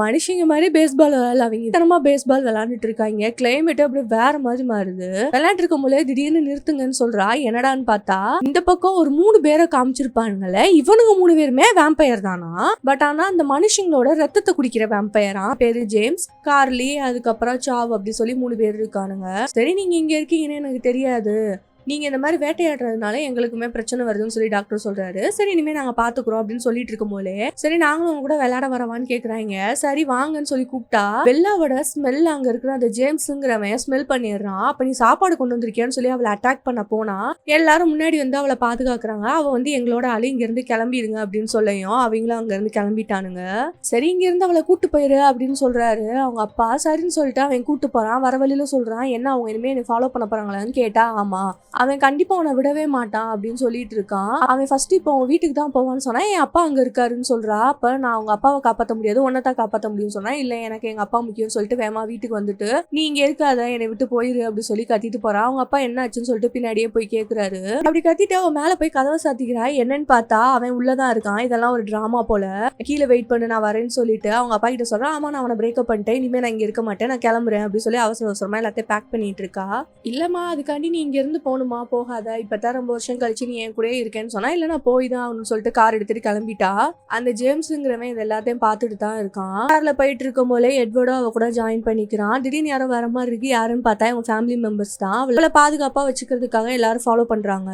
மனுஷங்க மாதிரி பேஸ்பால் விளையாட அவங்க தரமா பேஸ்பால் விளையாண்டுட்டு இருக்காங்க. கிளைமேட் அப்படி வேற மாதிரி மாறுது. விளையாண்டு இருக்கும் போது திடீர்னு நிறுத்துங்கன்னு சொல்றா. என்னடான்னு பார்த்தா இந்த பக்கம் ஒரு 3 பேரை காமிச்சிருப்பானுங்களே, இவனுங்க 3 பேருமே வேம்பயர் தான். தானா. பட் ஆனா அந்த மனுஷங்களோட ரத்தத்தை குடிக்கிற வேம்பயரா. பேரு ஜேம்ஸ், கார்லி, அதுக்கப்புறம் சாவ் அப்படி சொல்லி 3 பேர் இருக்கானுங்க. சரி நீங்க இங்க இருக்கீங்கன்னு எனக்கு தெரியாது, நீங்க இந்த மாதிரி வேட்டையாடுறதுனால எங்களுக்குமே பிரச்சனை வருதுன்னு சொல்லி டாக்டர் சொல்றாரு. சரி இனிமே நாங்க பாத்துக்கிறோம் அப்படின்னு சொல்லிட்டு இருக்கும் போலே சரி நாங்களும் உங்க கூட விளையாட வரவான்னு கேக்குறாங்க. சரி வாங்கன்னு சொல்லி கூப்பிட்டா பெல்லாவோட ஸ்மெல் அங்க இருக்கிற அந்த ஜேம்ஸ்ங்கிறவன் ஸ்மெல் பண்ணிடுறான். அப்ப நீ சாப்பாடு கொண்டு வந்திருக்கியான்னு சொல்லி அவளை அட்டாக் பண்ண போனா எல்லாரும் முன்னாடி வந்து அவளை பாதுகாக்கிறாங்க. அவ வந்து எங்களோட ஆளு இங்க இருந்து கிளம்பிடுங்க அப்படின்னு சொல்லியும் அவங்களும் அங்க இருந்து கிளம்பிட்டானுங்க. சரி இங்க இருந்து அவளை கூட்டு போயிரு அப்படின்னு சொல்றாரு அவங்க அப்பா. சரின்னு சொல்லிட்டு அவன் கூட்டு போறான். வர வழியில சொல்றான், என்ன அவங்க இனிமே என்ன ஃபாலோ பண்ண போறாங்களான்னு கேட்டா ஆமா, அவன் கண்டிப்பா உன்னை விடவே மாட்டான் அப்படின்னு சொல்லிட்டு இருக்கான். அவன் ஃபர்ஸ்ட் இப்போ உன் வீட்டுக்கு தான் போவான்னு சொன்னா என் அப்பா அங்க இருக்காருன்னு சொல்றா. அப்ப நான் அவங்க அப்பாவை காப்பாற்ற முடியாது, உன்னதான் காப்பாற்ற முடியும்னு சொன்னா இல்ல எனக்கு எங்க அப்பா முக்கியம்னு சொல்லிட்டு வேமா வீட்டுக்கு வந்துட்டு நீ இங்க இருக்காத என்னை விட்டு போயிரு அப்படி சொல்லி கத்திட்டு போறா. அவங்க அப்பா என்ன ஆச்சுன்னு சொல்லிட்டு பின்னாடியே போய் கேக்குறாரு. அப்படி கத்திட்டு அவன் மேல போய் கதவை சாத்திக்கிறா. என்னன்னு பார்த்தா அவன் உள்ளதான் இருக்கான். இதெல்லாம் ஒரு டிராமா போல, கீழே வெயிட் பண்ணு நான் வரேன்னு சொல்லிட்டு அவங்க அப்பா கிட்ட சொல்றான். ஆமா நான் அவனை பிரேக்கப் பண்ணிட்டேன், இனிமே நான் இங்க இருக்க மாட்டேன், நான் கிளம்புறேன் அப்படி சொல்லி அவசர அவசரமா எல்லாத்தையும் பேக் பண்ணிட்டு இருக்கா. இல்லம்மா அதுக்காண்டி நீ இங்க இருந்து போகணுமா, போகாத, இப்பதான் ரொம்ப வருஷம் கழிச்சு நீ என் கூட இருக்கேன்னு சொன்னா இல்ல நான் போய் தான் ஆகணும்னு சொல்லிட்டு கார் எடுத்துட்டு கிளம்பிட்டா. அந்த ஜேம்ஸ்ங்கிறவன் இது எல்லாத்தையும் பார்த்துட்டு தான் இருக்கான். கார்ல போயிட்டு இருக்கும் போலே எட்வர்டும் அவ கூட ஜாயின் பண்ணிக்கிறான். திடீர்னு யாரோ வர மாதிரி இருக்கு. யாருன்னு பார்த்தா இவங்க ஃபேமிலி மெம்பர்ஸ் தான். அவளை பாதுகாப்பா வச்சுக்கிறதுக்காக எல்லாரும் ஃபாலோ பண்றாங்க.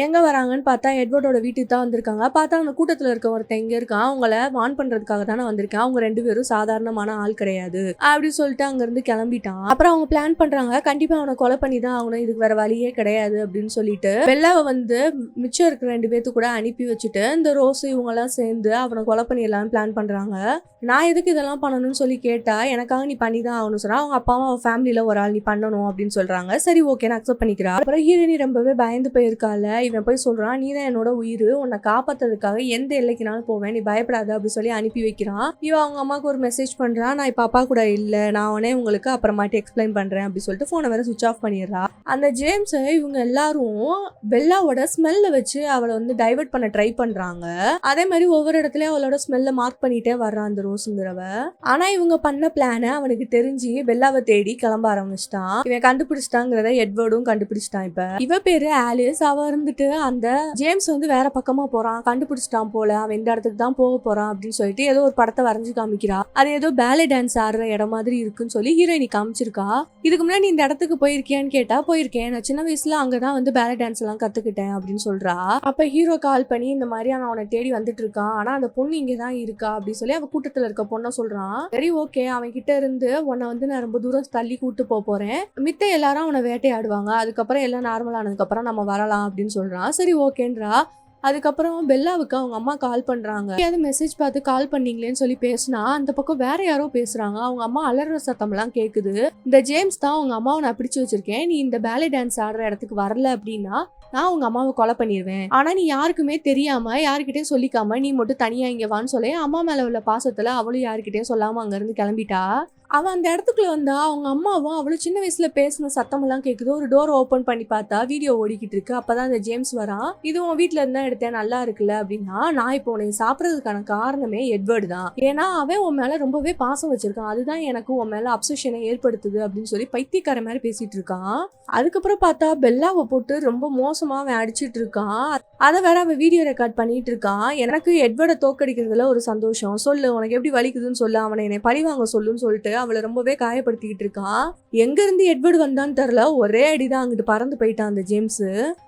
எங்க வராங்கன்னு பார்த்தா எட்வர்டோட வீட்டுக்கு தான் வந்திருக்காங்க. பார்த்தா அந்த கூட்டத்துல இருக்க ஒருத்தன் எங்க இருக்கான், அவங்கள வான் பண்றதுக்காக தானே வந்திருக்கேன், அவங்க 2 பேரும் சாதாரணமான ஆள் கிடையாது அப்படி சொல்லிட்டு அங்க இருந்து கிளம்பிட்டான். அப்புறம் அவங்க பிளான் பண்றாங்க, கண்டிப்பா அவனை கொலை பண்ணி தான் ஆகணும், இதுக்கு வேற வழியே கிடையாது அப்படின்னு சொல்லிட்டு பெல்லாவை வந்து மிச்சம் இருக்கிற 2 பேத்து கூட அனுப்பி வச்சுட்டு இந்த ரோஸ் இவங்க எல்லாம் சேர்ந்து அவனை கொலை பண்ணிடலாம்னு பிளான் பண்றாங்க. நான் எதுக்கு இதெல்லாம் பண்ணணும்னு சொல்லி கேட்டா எனக்காக நீ பண்ணி தான் ஆகணும் சொன்னா அவங்க அப்பாவும் அவன் ஃபேமிலியில ஒரு ஆள் நீ பண்ணணும் அப்படின்னு சொல்றாங்க. சரி ஓகே நான் அக்செப்ட் பண்ணிக்கிறா. அப்புறம் ஹீரோயினி ரொம்பவே பயந்து போயிருக்கால. இவன் போய் சொல்றான், நீ தான் என்னோட உயிர், உன்னை காப்பாத்துறதுக்காக எந்த எல்லைக்குனாலும் போவேன், நீ பயப்படாத அப்படி சொல்லி அனுப்பி வைக்கிறான். இவன் அவங்க அம்மாவுக்கு ஒரு மெசேஜ் பண்றான், நான் இப்ப அப்பா கூட இல்ல, நான் உடனே உங்களுக்கு அப்புறமாட்டி எக்ஸ்பிளைன் பண்றேன் அப்படி சொல்லிட்டு போனை வேற சுவிச் ஆஃப் பண்ணிடுறா. அந்த ஜேம்ஸ் இவங்க எல்லாரும் பெல்லாவோட ஸ்மெல்ல வச்சு அவளை வந்து டைவர்ட் பண்ண ட்ரை பண்றாங்க. அதே மாதிரி ஒவ்வொரு இடத்துலயும் அவளோட ஸ்மெல்ல மார்க் பண்ணிட்டே வர்றான் அந்த ரோஸுங்கிறவ. ஆனா இவங்க பண்ண பிளான அவனுக்கு தெரிஞ்சு பெல்லாவை தேடி கிளம்ப ஆரம்பிச்சிட்டான். இவன் கண்டுபிடிச்சிட்டாங்கிறத எட்வர்டும் கண்டுபிடிச்சிட்டான். இப்ப இவ பேரு ஆலிஸ். அவ இருந்துட்டு அந்த ஜேம்ஸ் வந்து வேற பக்கமா போறான், கண்டுபிடிச்சிட்டான் போல, அவன் இந்த இடத்துக்கு தான் போக போறான் அப்படின்னு சொல்லிட்டு ஏதோ ஒரு படத்தை வரைஞ்சு காமிக்கிறா. அது ஏதோ பேலே டான்ஸ் ஆடுற இடம் மாதிரி இருக்குன்னு சொல்லி ஹீரோயினி காமிச்சிருக்கா. இதுக்கு முன்னாடி இந்த இடத்துக்கு போயிருக்கியான்னு கேட்டா போயிருக்கேன், நான் சின்ன வயசுல அங்கதான் வந்து பேலே டான்ஸ் எல்லாம் கத்துக்கிட்டேன் அப்படின்னு சொல்றா. அப்ப ஹீரோ கால் பண்ணி இந்த மாதிரி அவன் அவனை தேடி வந்துட்டு இருக்கான், ஆனா அந்த பொண்ணு இங்கதான் இருக்கா அப்படின்னு சொல்லி அவ கூட்டத்துல இருக்க பொண்ண சொல்றான். சரி ஓகே அவன் கிட்ட இருந்து உன்னை வந்து நான் ரொம்ப தூரம் தள்ளி கூட்டு போறேன், மித்த எல்லாரும் அவனை வேட்டையாடுவாங்க, அதுக்கப்புறம் எல்லாம் நார்மல் ஆனதுக்கு அப்புறம் நம்ம வரலாம் அப்படின்னு சொல்றான். சரி ஓகேன்றா. அதுக்கப்புறம் பெல்லாவுக்கு அவங்க அம்மா கால் பண்றாங்க. ஏதாவது மெசேஜ் பார்த்து கால் பண்ணீங்களேன்னு சொல்லி பேசினா அந்த பக்கம் வேற யாரோ பேசுறாங்க. அவங்க அம்மா அலற சத்தம் எல்லாம் கேக்குது. இந்த ஜேம்ஸ் தான் அவங்க அம்மாவை நான் பிடிச்சு வச்சிருக்கேன், நீ இந்த பேலே டான்ஸ் ஆடுற இடத்துக்கு வரல அப்படின்னா நான் உங்க அம்மாவை கொலை பண்ணிடுவேன், ஆனா நீ யாருக்குமே தெரியாம யாருக்கிட்டையும் சொல்லிக்காம நீ மட்டும் தனியா இங்க வான்னு சொல்லி அம்மா மேல உள்ள பாசத்துல அவளும் யாருக்கிட்டையும் சொல்லாம அங்க இருந்து கிளம்பிட்டா. அவன் அந்த இடத்துக்குள்ள வந்தா அவங்க அம்மாவும் அவளும் சின்ன வயசுல பேசின சத்தம் எல்லாம் கேக்குது. ஒரு டோர் ஓபன் பண்ணி பார்த்தா வீடியோ ஓடிக்கிட்டு இருக்கு. அப்பதான் அந்த ஜேம்ஸ் வரான். இது உன் வீட்டுல இருந்தா எடுத்தேன், நல்லா இருக்குல்ல அப்படின்னா, நான் இப்போ உன்னை சாப்பிடறதுக்கான காரணமே எட்வர்டு தான், ஏன்னா அவன் உன் மேல ரொம்பவே பாசம் வச்சிருக்கான், அதுதான் எனக்கு உன் மேல அப்சஷனை ஏற்படுத்துது அப்படின்னு சொல்லி பைத்தியக்கார மாதிரி பேசிட்டு இருக்கான். அதுக்கப்புறம் பார்த்தா பெல்லாவை போட்டு ரொம்ப மோசமா அவன் அடிச்சிட்டு இருக்கான். அதை வேற அவன் வீடியோ ரெக்கார்ட் பண்ணிட்டு இருக்கான். எனக்கு எட்வர்டை தோக்கடிக்கிறதுல ஒரு சந்தோஷம், சொல்லு உனக்கு எப்படி வலிக்குதுன்னு சொல்லு, அவனை என்னை பழிவாங்க சொல்லுன்னு சொல்லிட்டு அவளை ரொம்பவே காயப்படுத்திக்கிட்டு இருக்கான். எங்க இருந்து எட்வர்டு வந்தான்னு தெரியல, ஒரே அடிதான் அங்கிட்டு பறந்து போயிட்டான் அந்த ஜேம்ஸ்.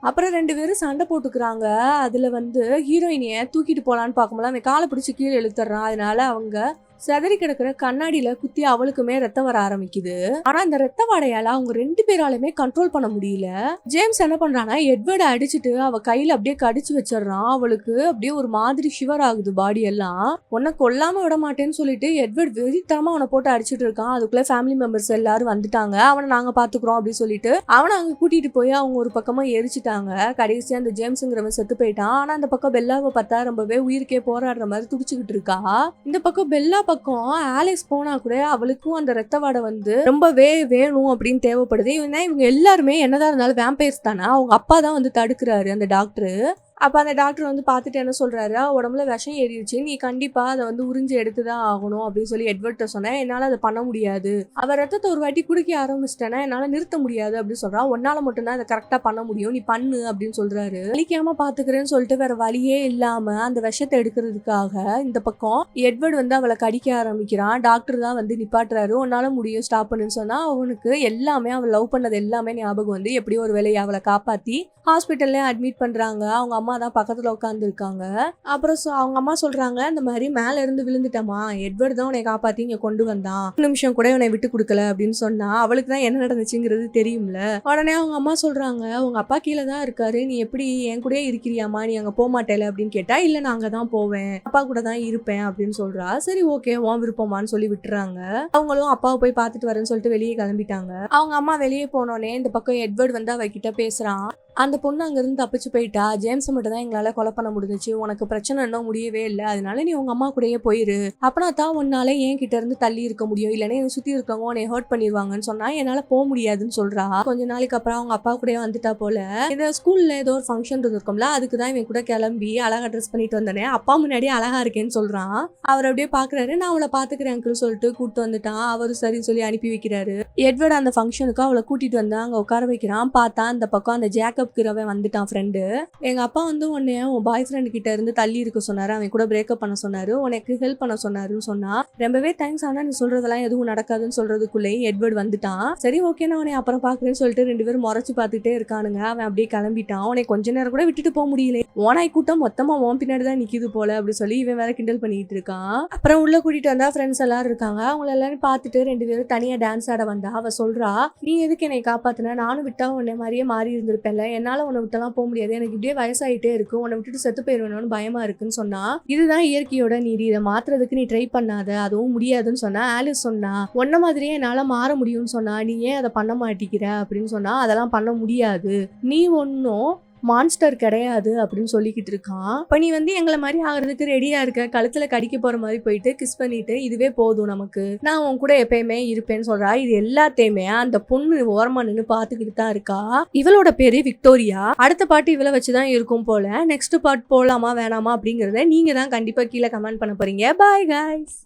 அப்புறம் 2 பேரும் சண்டை போட்டுக்கிறாங்க. அதுல வந்து ஹீரோயினிய தூக்கிட்டு போலான்னு பார்க்கும்போது அவன் காலை பிடிச்சி கீழே இழுத்துறான். அதனால அவங்க செதறி கிடக்குற கண்ணாடியில குத்தி அவளுக்குமே ரத்தம் வர ஆரம்பிக்குது. ஆனா அந்த ரத்த வாடையால அவங்க 2 பேராலுமே கண்ட்ரோல் பண்ண முடியல. ஜேம்ஸ் என்ன பண்றானா எட்வர்டை அடிச்சுட்டு அவ கையில அப்படியே கடிச்சு வச்சிடறான். அவளுக்கு அப்படியே ஒரு மாதிரி ஷிவர் ஆகுது பாடி எல்லாம். உன்னை கொல்லாம விட மாட்டேன்னு சொல்லிட்டு எட்வர்ட் வெறித்தனமா அவனை போட்டு அடிச்சுட்டு இருக்கான். அதுக்குள்ள ஃபேமிலி மெம்பர்ஸ் எல்லாரும் வந்துட்டாங்க. அவனை நாங்க பாத்துக்கிறோம் அப்படின்னு சொல்லிட்டு அவனை அங்க கூட்டிட்டு போய் அவங்க ஒரு பக்கமா எரிச்சிட்டாங்க. கடைசியா அந்த ஜேம்ஸ்ங்கிறவன் செத்து போயிட்டான். ஆனா அந்த பக்கம் பெல்லாவை பார்த்தா ரொம்பவே உயிருக்கே போராடுற மாதிரி துடிச்சுக்கிட்டு இருக்கா. இந்த பக்கம் பெல்லா பக்கம் ஆலிஸ் போனா கூட அவளுக்கும் அந்த ரத்த வாடை வந்து ரொம்பவே வேணும் அப்படின்னு தேவைப்படுது. இவங்க எல்லாருமே என்னதான் இருந்தாலும் வேம்பயர்ஸ் தானே, அவங்க அப்பா தான் வந்து தடுக்கிறாரு அந்த டாக்டர். அப்ப அந்த டாக்டர் வந்து பார்த்துட்டு என்ன சொல்றாரு, உடம்புல விஷம் ஏறிடுச்சு, நீ கண்டிப்பா அதை வந்து உறிஞ்சி எடுத்துதான் ஆகணும் அப்படின்னு சொல்லி எட்வர்ட்ட சொன்னேன். என்னால அதை பண்ண முடியாது, அவர் ரத்தத்தை ஒரு வாட்டி குடிக்க ஆரம்பிச்சிட்டேன்னா என்னால நிறுத்த முடியாது அப்படின்னு சொல்றா. உன்னால மட்டும்தான் அதை கரெக்டா பண்ண முடியும், நீ பண்ணு அப்படின்னு சொல்றாரு. வலிக்காம பாத்துக்கிறேன்னு சொல்லிட்டு வேற வழியே இல்லாம அந்த விஷத்தை எடுக்கிறதுக்காக இந்த பக்கம் எட்வர்ட் வந்து அவளை கடிக்க ஆரம்பிக்கிறான். டாக்டர் தான் வந்து நிப்பாட்டுறாரு. உன்னால முடியும், ஸ்டாப் பண்ணுன்னு சொன்னா அவனுக்கு எல்லாமே அவள் லவ் பண்ணது எல்லாமே ஞாபகம் வந்து எப்படியோ ஒரு வேலையை அவளை காப்பாத்தி ஹாஸ்பிட்டல்ல அட்மிட் பண்றாங்க. அவங்க அம்மா தான் பக்கத்துல உட்காந்து இருக்காங்க. அப்புறம் அவங்க அம்மா சொல்றாங்க, இந்த மாதிரி மேல இருந்து விழுந்துட்டமா, எட்வர்ட் தான் உன்னை காப்பாத்தி இங்க கொண்டு வந்தான், ஒரு நிமிஷம் கூட உன்னை விட்டு கொடுக்கல அப்படின்னு சொன்னா அவளுக்கு தான் என்ன நடந்துச்சுங்கிறது தெரியும்ல. உடனே அவங்க அம்மா சொல்றாங்க, உங்க அப்பா கீழே தான் இருக்காரு, நீ எப்படி என் கூட இருக்கிறியாமா, நீ அங்க போக மாட்டேல அப்படின்னு கேட்டா, இல்ல நான் அங்கதான் போவேன், அப்பா கூட தான் இருப்பேன் அப்படின்னு சொல்றா. சரி ஓகே உன் விருப்பமான்னு சொல்லி விட்டுறாங்க. அவங்களும் அப்பாவை போய் பார்த்துட்டு வரேன்னு சொல்லிட்டு வெளியே கிளம்பிட்டாங்க. அவங்க அம்மா வெளியே போனோடனே இந்த பக்கம் எட்வர்ட் வந்து அவகிட்ட பேசுறான். அந்த பொண்ணு அங்கிருந்து தப்பிச்சு போயிட்டா, ஜேம்ஸ் மட்டும் தான் எங்களால கொலை பண்ண முடிஞ்சிச்சு, உனக்கு பிரச்சனை இன்னும் முடியவே இல்லை, அதனால நீ உங்க அம்மா கூடயே போயிரு, அப்பனா தான் உன்னால என் கிட்ட இருந்து தள்ளி இருக்க முடியும், இல்லைன்னா என்னை சுத்தி இருக்கவங்க உன்னை ஹர்ட் பண்ணிடுவாங்கன்னு சொன்னா என்னால போக முடியாதுன்னு சொல்றா. கொஞ்ச நாளைக்கு அப்புறம் அவங்க அப்பா கூடயே வந்துட்டா போல. இந்த ஸ்கூல்ல ஏதோ ஒரு ஃபங்க்ஷன் இருந்திருக்கும்ல, அதுக்குதான் இவன் கூட கிளம்பி அழகா ட்ரெஸ் பண்ணிட்டு வந்தனே, அப்பா முன்னாடி அழகா இருக்கேன்னு சொல்றான். அவர் அப்படியே பாக்குறாரு, நான் அவளை பாத்துக்கிறேன் அங்கிள் சொல்லிட்டு கூப்பிட்டு வந்துட்டான். அவரு சரின்னு சொல்லி அனுப்பி வைக்கிறாரு. எட்வர்ட் அந்த ஃபங்க்ஷனுக்கு அவளை கூட்டிட்டு வந்து அங்க உட்கார வைக்கிறான். பார்த்தா அந்த பக்கம் அந்த ஜேக்கப் கிரவன் வந்துட்டான் ஃப்ரெண்டு. எங்க அப்பா வந்து உன்னை உன் பாய் ஃப்ரெண்ட் கிட்ட இருந்து தள்ளி இருக்க சொன்னாரு, அவன் கூட பிரேக்கப் பண்ண சொன்னாரு, உனக்கு ஹெல்ப் பண்ண சொன்னாருன்னு சொன்னா. ரொம்பவே தேங்க்ஸ், ஆனா நீ சொல்றதெல்லாம் எதுவும் நடக்காதுன்னு சொல்றதுக்குள்ளே எட்வர்ட் வந்துட்டான். சரி ஓகே நான் உன்னை அப்புறம் பாக்குறேன்னு சொல்லிட்டு ரெண்டு பேரும் முறைச்சு பார்த்துட்டே இருக்கானுங்க. அவன் அப்படியே கிளம்பிட்டான். உன்னை கொஞ்ச நேரம் கூட விட்டுட்டு போக முடியல, ஓனாய் கூட்டம் மொத்தமா உன் பின்னாடி தான் நிக்குது போல அப்படி சொல்லி இவன் வேற கிண்டல் பண்ணிட்டு இருக்கான். அப்புறம் உள்ள கூட்டிட்டு வந்தா ஃப்ரெண்ட்ஸ் எல்லாரும் இருக்காங்க. அவங்க எல்லாரும் பார்த்துட்டு ரெண்டு பேரும் தனியா டான்ஸ் ஆட வந்தா. அவ சொல்றா, நீ எதுக்கு என்னை காப்பாத்தின, நானும் விட்டா உன்னை மாதிரியே மாறி இருந்திருப்பேன்ல, என்னால உன்னை விட்டெல்லாம் போக முடியாது, எனக்கு இப்படியே வயசாயிட்டே இருக்கு, உன்னை விட்டுட்டு செத்து போயிருவேணும்னு பயமா இருக்குன்னு சொன்னா. இதுதான் இயற்கையோட நீதி, இதை மாத்துறதுக்கு நீ ட்ரை பண்ணாத, அதுவும் முடியாதுன்னு சொன்னா. ஆலிஸ் சொன்னா, உன்ன மாதிரியே என்னால மாற முடியும்னு சொன்னா, நீ ஏன் அதை பண்ண மாட்டேங்கிற அப்படின்னு சொன்னா. அதெல்லாம் பண்ண முடியாது, நீ ஒன்னும் மான்ஸ்டர் கிடையாது அப்படின்னு சொல்லிக்கிட்டு இருக்கான். இப்ப நீ வந்து எங்களை மாதிரி ஆகிறதுக்கு ரெடியா இருக்க, கழுத்துல கடிக்க போற மாதிரி போயிட்டு கிஸ் பண்ணிட்டு இதுவே போதும் நமக்கு, நான் உன் கூட எப்பயுமே இருப்பேன்னு சொல்றா. இது எல்லாத்தையுமே அந்த பொண்ணு ஓரமா நின்று பாத்துக்கிட்டு தான் இருக்கா. இவளோட பேரு விக்டோரியா. அடுத்த பாட்டு இவளை வச்சுதான் இருக்கும் போல. நெக்ஸ்ட் பார்ட் போலாமா வேணாமா அப்படிங்கறத நீங்க தான் கண்டிப்பா கீழே கமெண்ட் பண்ண போறீங்க. Bye guys.